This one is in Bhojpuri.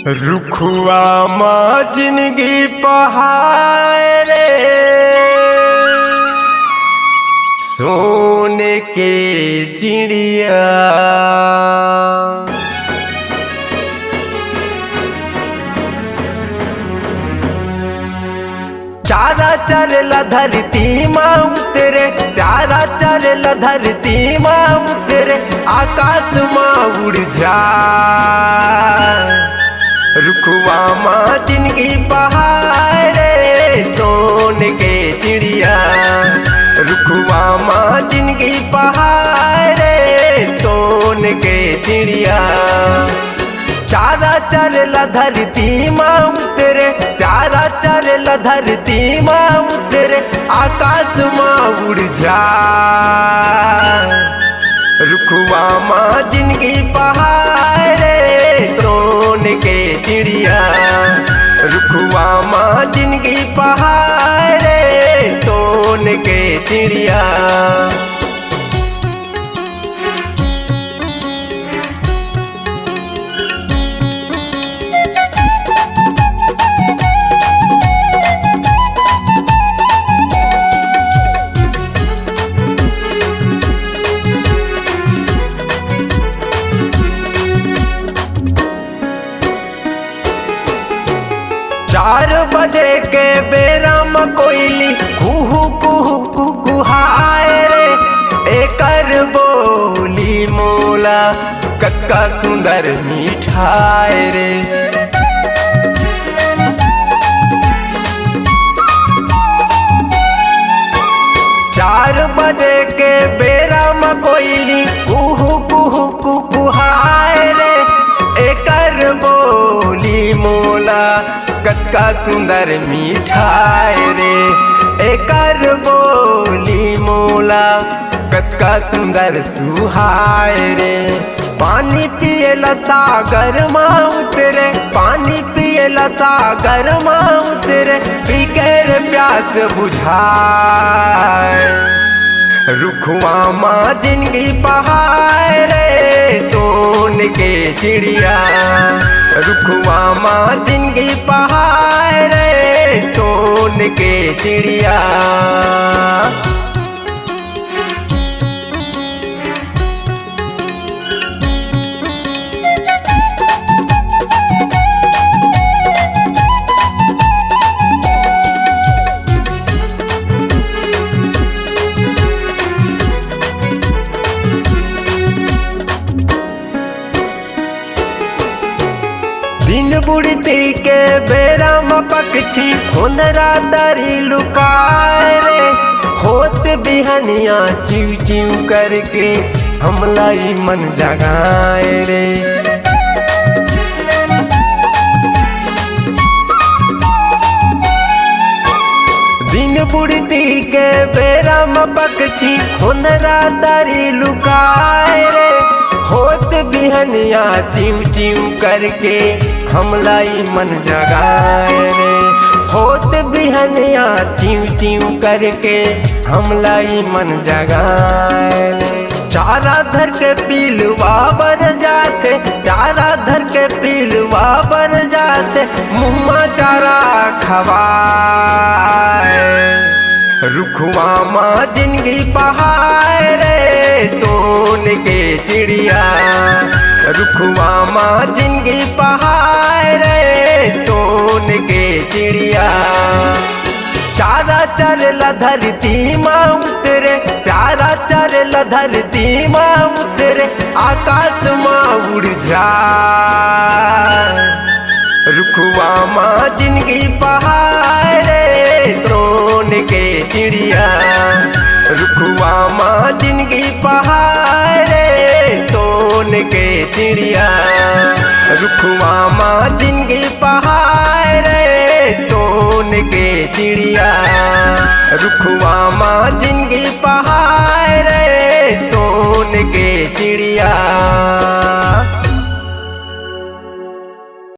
रुखुआ माँ जिंदगी पहाड़े सोने के चिड़िया। चारा चरला धरती माँ उतरे, चारा चरला धरती माँ उतरे, आकाश माँ उड़ जा। रुखवा माँ जिंदगी पहाड़े सोने के चिड़िया। रुखवा माँ जिंदगी पहाड़े सोने के चिड़िया। चारा चरला धरती माँ उतरे, चारा चरला धरती माँ उतरे, आकाश माँ उड़ जा। रुखवा माँ जिंदगी पहाड़े सोने के चिड़िया। रुखवा माँ जिंदगी पहाड़े सोने के चिड़िया। चार बजे के बेरा में कोयली कुहू कुहू कुकुहाए रे। एकर बोली मोला कक्का सुंदर मिठाई रे। चार बजे के बेरा में कोयली कुहू कुहू कुकुहाए रे। एकर बोली मोला कक्का सुंदर मिठाई रे। एकर बोली मोला कक्का सुंदर सुहाय रे। पानी पियला सागर माँ उतरे, पानी पियला सागर माँ उतरे, पीकर प्यास बुझाए। रुखवा माँ जिंदगी पहाड़े सोने के चिड़िया। रुखवा माँ जिंदगी पहाड़े सोने के चिड़िया। दिन बुढ़ती के बेरा में पक्षी खुंदरा तरी लुकाए रे। होत बिहनिया चिव चिव करके हमला ही मन जगाए रे। दिन बुढ़ती के बेरा में पक्षी खुंदरा तरी लुकाए रे। होत बिहनिया चिव चिव करके हमला ही मन जगाए रे। होत बिहनिया चिव चिव करके हमला ही मन जगाए रे। चारा धर के पीलवा बर जाते, चारा धर के पीलवा बर जाते, मुँह चारा खवाए। रुखवा माँ जिंदगी पहाड़े सोने के चिड़िया। रुखवा माँ जिंदगी पहाड़े सोने के चिड़िया। चारा चरला धरती माँ उतरे, चारा चरला धरती माँ उतरे, आकाश माँ उड़ जा। रुखवा माँ जिंदगी पहाड़े सोने के चिड़िया। रुखवा माँ जिंदगी पहाड़े सोने के चिड़िया। रुखवा माँ जिंदगी पहाड़े सोने के चिड़िया। रुखवा माँ जिंदगी पहाड़